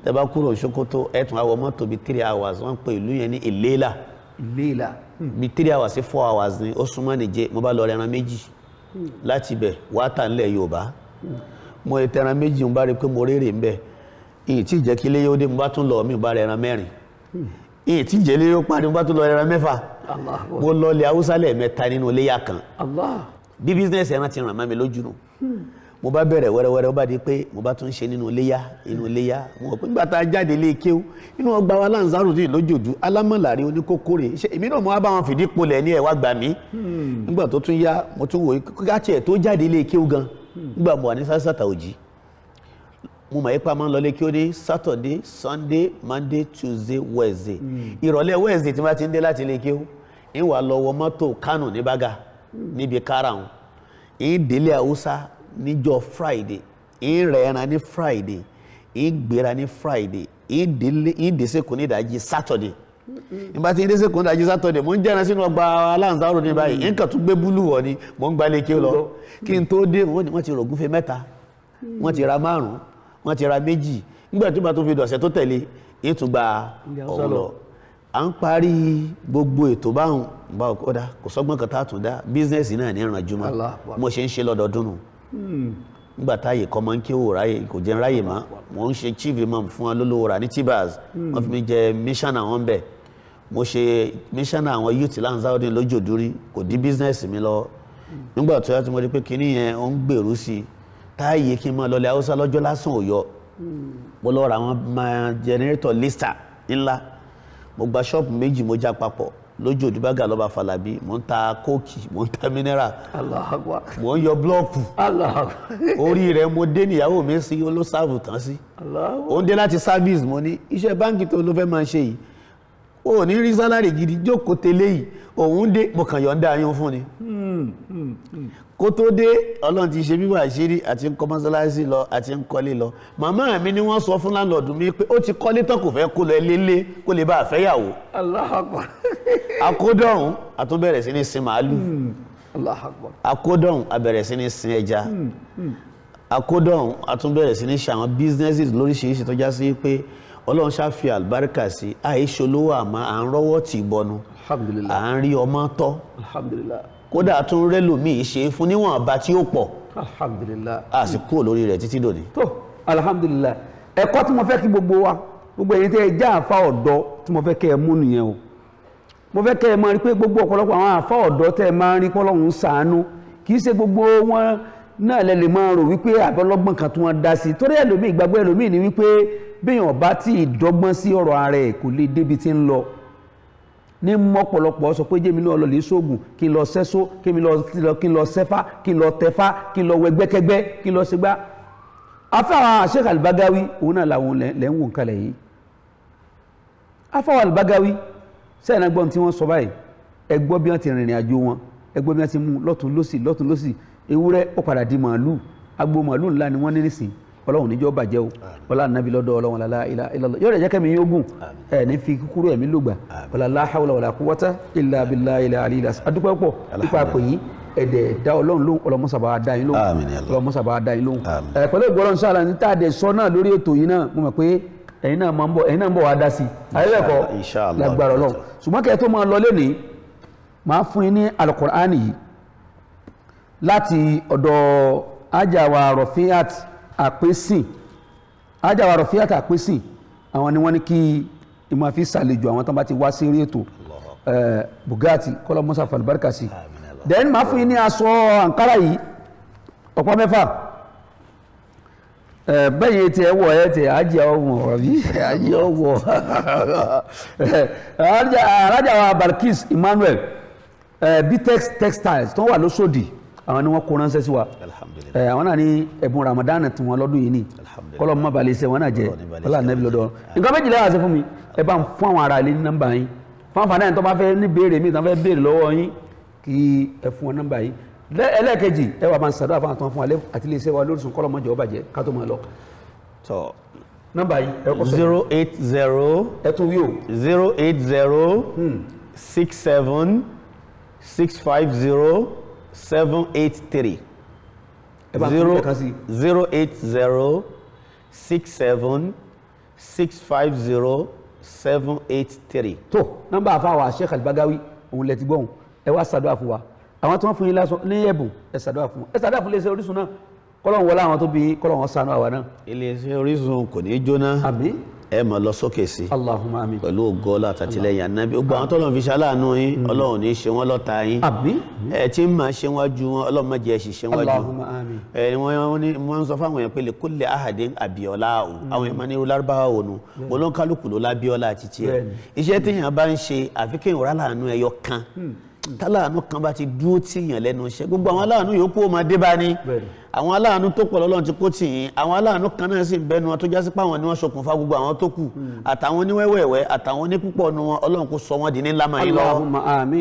tẹ́ bá kúrò Sókótó ẹ̀tún àwọ̀ mọ́tò bíi 3 hours wọ́n pe ìlú yẹn ní Ìléla bíi 3 hours sí 4 hours ni ó súnmọ́ Nìjẹ̀ mo bá lọ rẹran méjì láti ibẹ̀ wá tà nílẹ̀ Yorùbá mo ètò ẹran méjì mo bá rí pé mo rérè ń bẹ̀ ìyìn tí ìjẹ́ kí ilé yóò dé mo bá tún lọ mi bá rẹran 4 ìyìn tí ìjẹ́ ilé yóò parí mo bá tún lọ rẹran 6 mo lọ ilẹ̀ Haúsá lẹ́ẹ̀mẹ́ta nínú iléyà kan bí bísínẹ́sì ẹran ti ràn mọ́ mi lójú nù mo bá bẹ̀rẹ̀ wẹ́rẹ́wẹ́rẹ́ ó bá di pé mo bá tún ṣe nínú iléyá mo pé nígbà tá a jáde ilé kéwú inú ọgbà wa Lanzarudeen lójoojú alámọ̀lárí oníkókórè ṣe èmi náà mo wá bá wọn fìdí polẹ̀ ní ẹ̀wá gbà mí nígbà tó tún yá mo tún wò káàkiri tó jáde ilé kéwú gan nígbà mo wà ní sásàtà òjì mo mọ̀ ipa máa ń lọ ilé kéwú ní Saturday Sunday Monday Tuesday Wednesday ìrọ̀lẹ́ Wednesday tí wọ́n ti ń dé láti ilé kéwú ń wà lọ wọ mọ́tò Kánò ní Bága níbi Karahun ń délé Haúsá níjọ́ Friday ń rẹ̀ ẹran ní Friday ń gbéra ní Friday ń dẹ́sẹ̀kùn ní ìdájí Saturday nígbà tí ń dẹ́sẹ̀kùn ní ìdájí Saturday mo ń jẹ́ran sínú ọgbà Lanzarudeen ní báyìí ń kàn tún gbé búlù wọ̀ ni mo ń gbalẹ̀ kí ó lọ kí n tó dé wọ́n ti rògúnfe 3 wọ́n ti ra 5 wọ́n ti ra 2 nígbà tó bá tó fi dọ̀sẹ̀ tó tẹ̀lé ń tún gba ọ̀hún lọ à ń parí gbogbo ètò báwọn bá ọ̀dà kò sọ́gbọ́n kan tá a tún dá bísínẹ́sì náà ní ìrànjúmọ́ mo ṣe ń ṣe lọ́dọọdún nù nígbà táyè kọ́ máa ń kí òwò ráyè kò jẹ́ ráyè mọ́ mo ń ṣe chief imam fún wọn lólówó rà ní Tibas wọ́n fi mi jẹ mísánà wọn bẹ̀ mo ṣe mísánà àwọn youth Lanzarudeen lójòdúrí kò dí bísínẹ́sì mi lọ nígbà tó yá tí mo rí pé kinní yẹn ó ń gbèrú sí i táyè kí n máa lọlẹ̀ Haúsá lọ́jọ́ lásán òyọ mo lọ ra àwọn generator lister ńlá mo gba ṣọ́ọ̀pù 2 mo já papọ̀ lójú òdìbágà lọ́ba Fàlàbí mo ń ta kóòkì mo ń ta mineral mo ń yọ blọ́ọ̀kù orí rẹ̀ mo dé níyàwó mi sí olóṣàbù tán sí ó ń dé láti service mo ní iṣẹ́ báńkì tó ló fẹ́ máa ṣe yìí ó ní rí sálárì gidi jókòó tẹ́lẹ̀ yìí òun dé mo kàn yọ̀ǹda ayún fún ni kó tó dé Ọlọ́run ti ṣe bíbá àṣírí àti ń kọ́ mọ́sálásí lọ àti ń kọ́lé lọ màmá mi ni wọ́n sọ fún láńlọ́ọ̀dù mi pé ó ti kọ́lé tán kò fẹ́ kó lọ lélé kó lè bá àfẹ́yàwó akódọ̀hún àtúbẹ̀rẹ̀ sí ní sin màálù akódọ̀hún àbẹ̀rẹ̀ sí ní sin ẹja akódọ̀hún àtúbẹ̀rẹ̀ sí ní ṣe àwọn businesses lóríṣiríṣi tó já sí pé Ọlọ́run ṣàfi àlùbáríkà sí àìṣolówó àmọ́ à ń rọ́wọ́ tì bọnu à ń rí ọmọ tọ́ kódà tún rẹ́lòmíì ṣe fún níwọ̀n bá tí ó pọ̀ a sì kúrò lórí rẹ̀ títí dòní. tó alhamdulillah ẹ̀kọ́ tí mo fẹ́ kí gbogbo wa gbogbo èyí tẹ́ ẹ já àfa ọ̀dọ́ tí mo fẹ́ kẹ́ ẹ mú nìyẹn o mo fẹ́ kẹ́ ẹ máa rí pé gbogbo ọ̀pọ̀lọpọ̀ àwọn àfa ọ̀dọ́ tẹ́ ẹ máa rí pọ́lọ́hún ṣàánú kì í ṣe gbogbo wọn náà lẹ lè máa rò wípé àbọ̀lọ́gbọ̀n kan tí wọ́n dá sí torí ẹlòmíì ìgbàgbọ́ ẹlòmíì ni wípé béèyàn bá tí ì dọ́gbọ́n sí ọ̀rọ̀ ara ẹ̀ kò lè débi tí ń lọ ní mọ́pọ̀lọpọ̀ sọ pé jẹ́mi náà lọ lè sóògùn kí n lọ sẹ́só kí n lọ sẹ́fá kí n lọ tẹ́fá kí n lọ wẹgbẹ́kẹgbẹ́ kí n lọ ṣègbà afáwọn Sheikh Al-Bagawi òun náà làwọn lẹ́ ń wò kalẹ̀ yìí afáwọn Al-Bagawi sẹ́yìn náà gbọ́n tí wọ́n sọ báyìí ẹ gbọ́ bí wọ́n ti rìnrìn àjò wọn ẹ gbọ́ bí wọ́n ti mú lọ́tún lọ́sì ewúrẹ́ ó padà di màálù agbo màálù ńlá ni wọ́n ní nísìn Ọlọ́run níjọ́ bàjẹ́ o ọlá nàbí lọ́dọ̀ Ọlọ́run la ilaha illallah yóò rẹ̀ jẹ́ kẹ́mi yóò gùn ẹ̀ ní fi kúkúrú ẹ̀mí lògbà wala la hawla wala quwwata illa billahi al-aliyyil azim adúpẹ́ pọ̀ nípa pè yín ẹ̀dẹ̀ dá Ọlọ́run lóhùn ọlọ́mọsàbà dá yín lóhùn pẹ̀lú ìgbọ́lọ́n sáà ní tàdé sọ náà lórí ètò yìí náà mo mọ̀ pé ẹ̀yin náà ń bọ̀ wá dá sí ayẹ́lẹ́kọ̀ọ́ lágbára Ọlọ́run ṣùgbọ́n kẹ́ tó máa lọ lónìí máa fún yín ní Al-Qur'ani yìí láti ọ̀dọ̀ ajáwa Rafiat àpésìn ajáwa Rafiat àpésìn àwọn ni wọ́n ní kí ìmọ̀ fi ṣàlejò àwọn tán bá ti wá sí rí ètò Bugatti kọlọmọsà falibarika sí then máa fún yín ní aṣọ àǹkárá yìí ọ̀pá 6 bẹ́yìn tí ẹ wọ̀ ẹ tẹ̀ ajẹ́ ọwọ́ àbí ajẹ́ ọwọ́ alájàwà Balkis Emmanuel Bitex Textiles tó wà lóṣòdì àwọn ni wọ́n kó ránṣẹ́ sí wa àwọn náà ní ẹ̀bùn Ramadan tí wọ́n lọ́dún yìí ní kọ́lọ̀ mọ́ balẹ̀ iṣẹ́ wọn náà jẹ́ ọlá nẹ́bí lọ́dọ̀ nǹkan méjìlá àṣẹ fún mi ẹ bá ń fún àwọn ará ilé ní nọ́mbà yín fún àǹfààní àyìn tó bá fẹ́ ní béèrè mi tó fẹ́ béèrè lọ́wọ́ yín kí ẹ fún wọn nọ́mbà yín ẹlẹ́ẹ̀kejì ẹ wà máa ń sàdúrà fún àtọ́ fún alẹ́ àti ilé iṣẹ́ wa Lórísun kọ́lọ̀ mọ́ jẹ́ ọ bàjẹ́ ká tó máa lọ. nọ́mbà yìí ẹ kọ́ sọ 080 ẹ tún wí o 080 67 650 783 080 67 650 783. tó nọ́mbà àfáwà Sheikh Al-Bagawi òun lẹ ti gbọ́hùn ẹ wá ṣàdúrà fún wa àwọn tí wọ́n fún yín lásán ní ẹ̀bùn ẹ ṣàdúrà fún iléeṣẹ́ Orísun náà kọ́lọ́hún wọlé àwọn tó bí kọ́lọ́hún ṣàánú àwa náà. iléeṣẹ́ Orísun kò ní jóná àmín ẹ máa lọ sókè sí Allahumma àmín pẹ̀lú ògo Ọlọ́run àtàtìlẹ́yìn Ànábì gbogbo àwọn tọ́lọ́run fi ṣaláàánú yín Ọlọ́run ní ṣe wọ́n lọ́ta yín àmín ẹ tí máa ṣe wọ́n ju wọn Ọlọ́run má jẹ́ ṣiṣẹ́ wọ́n ju Allahumma àmín wọ́n sọ fáwọn èèyàn pé lè kulli ahadin abiola o àwọn èèyàn máa ní lárúbáwá ònu olóńkálùkù ló lábíọ́lá àti tiẹ̀ iṣẹ́ téèyàn bá ń ṣe àfikún ìwúrà láàánú ẹyọ kan táláàánú kan bá ti dúró tíyàn lẹ́nu iṣẹ́ gbogbo àwọn aláàánú yòókù ó máa dé bá ní àwọn aláàánú tó pọ̀ lọ́lọ́run ti kó tì yín àwọn aláàánú kan náà sì ń bẹnu wọn tó jásí pé àwọn ni wọ́n ṣokùnfà gbogbo àwọn tó kù àtàwọn oníwẹ́wẹ́wẹ́ àtàwọn onípúpọ̀ nu wọn Ọlọ́run kó sọ wọn di ní lámà yín lọ́wọ́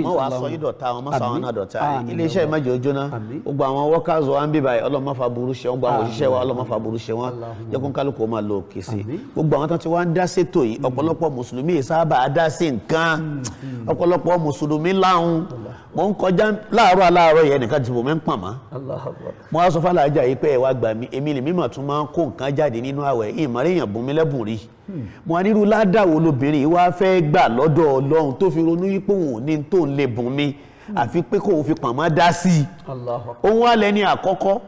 wọ́n wàá sọ yín dọ̀tá wọn mọ́ sọ àwọn náà dọ̀tá iléeṣẹ́ ìmọ̀jẹ̀ ojóná gbogbo àwọn workers wa ń bí báyìí Ọlọ́run má fa burú ṣe wọn gbogbo àwọn òṣìṣẹ́ wa Ọlọ́run má fa burú ṣe wọn jẹ́ kó kálukú máa lo òkè sí gbogbo àwọn tó ti wá ń dá sétò yìí ọ̀pọ̀lọpọ̀ mùsùlùmí sábà dá sí nǹkan ọ̀pọ̀lọpọ̀ mùsùlùmí láhùn mo ń kọjá láàárọ̀ yẹn nìkan tí mo mẹ́ ń pàmò mo wá sọ fàlàjà yìí pé ẹ wá gbà mí èmi lè mímọ̀ tún máa ń kó nǹkan jáde nínú àwẹ̀ ìmọ̀rẹ́yìn bùn mi lẹ́bùn rí mo wá nírú ládàwọ̀ lóbìnrin wá fẹ́ gbà lọ́dọ̀ Ọlọ́run tó fi ronú wípé òun ò ní tó ń lè bùn mi àfi pé kóun fi pàmò dá sí i òun wá lẹ́ni àkọ́kọ́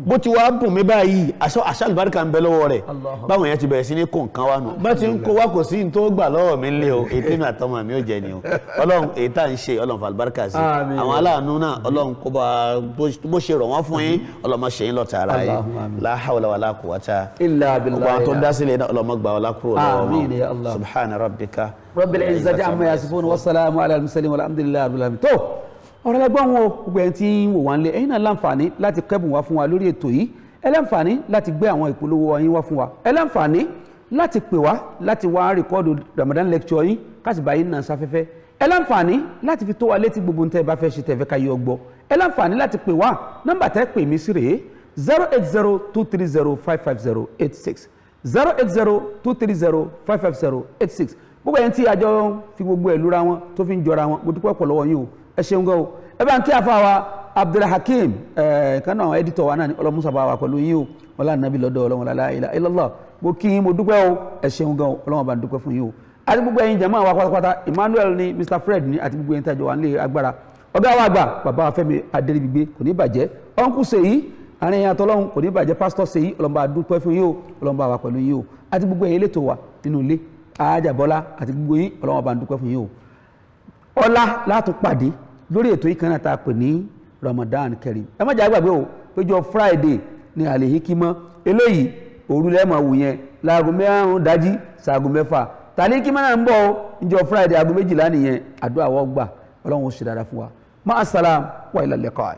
bó ti wá bùn mí báyìí àṣà àlùbáríkà ń bẹ lọ́wọ́ rẹ̀ báwọn yẹn ti bẹ̀rẹ̀ sí ní kó nǹkan wá nù bá ti ń kó wá kò sí ní tó gbà lọ́wọ́ mi lé o ètè mi àtọmọ mi ò jẹ ni o Ọlọ́run èyí tá à ń ṣe Ọlọ́run fàlùbáríkà sí àwọn aláàánú náà Ọlọ́run kó bá bó ṣe rọ̀ wọ́n fún yín Ọlọ́run ṣe yín lọ́ta ara yín la hawla wala quwwata illa billah ọba tó dá sílẹ̀ náà Ọlọ́run gbà ọlá kúrò lọ́wọ́ wọn subhana rabbika rabbil izzati amma yasifun wa salamun ala al-mursalin walhamdulillahi rabbil alamin tó ọ̀rọ̀ ẹgbọ́n wọn gbogbo ẹni tí ń wò wá ń lé ẹ̀yin náà láǹfààní láti kẹ́bùn wá fún wa lórí ètò yìí ẹ láǹfààní láti gbé àwọn ìpolówó yín wá fún wa ẹ láǹfààní láti pè wá láti wá rìkọ́ọ̀dù Ramadan lecture yín káàsì báyìí náà sáfẹ́fẹ́ ẹ láǹfààní láti fi tó wa létí gbogbo nǹkan tẹ́ ẹ bá fẹ́ ṣe tẹ́ ẹ fẹ́ ká yọ gbọ́ ẹ láǹfààní láti pè wá nọ́mbà tẹ́ pè mí sí rèé 08023055086 08023055086 gbogbo ẹni tí àjọ fi gbogbo ẹ̀ lura wọn tó fi ń jọra wọn mo dúpẹ́ pọ̀ lọ́wọ́ yín o ẹ ṣeun gan o ẹ bá ń kí àfa wa Abdulhakeem kan náà editor wa náà ni ọlọ́musa bá wa pẹ̀lú yín o ọlá nàbí lọ́dọ̀ ọlọ́run la ilaha illallah mo kí yín mo dúpẹ́ o ẹ ṣeun gan o ọlọ́run bá ń dúpẹ́ fún yín o àti gbogbo ẹ̀yin jàmáà wa pátápátá Emmanuel ni Mr Fred ni àti gbogbo ẹ̀yin tàjọ wà nílé agbára ọ̀gá wa àgbà bàbá wa Fẹ́mi Adéríbigbé kò ní bàjẹ́ ọ̀nkú Ṣèyí àárín ìyàtọ̀ ọlọ́run kò ní bàjẹ́ pásítọ̀ Ṣèyí ọlọ́run bá dúpẹ́ fún yín o ọlọ́run bá wa pẹ̀lú yín o àti gbogbo ẹ̀yin elétò wa nínú ilé Àjàbọ́lá àti gbogbo yín ọlọ́run bá dúpẹ́ fún yín o ọlá látún pàdé lórí ètò ìkànnì tá a pè ní Ramadan Kareem ẹ má jà gbàgbé o péjọ Friday ní àlèhíkímọ́ eléyìí òru lẹ́ẹ̀mọ̀ wù yẹn láago mẹ́rin dájí sáago mẹ́fà tàlíkímọ́ náà ń bọ̀ níjọ Friday aago 12 nìyẹn àdúrà wọ́n gbà ọlọ́run ó ṣe dáadáa fún wa máa sàlám wa ilal liqa.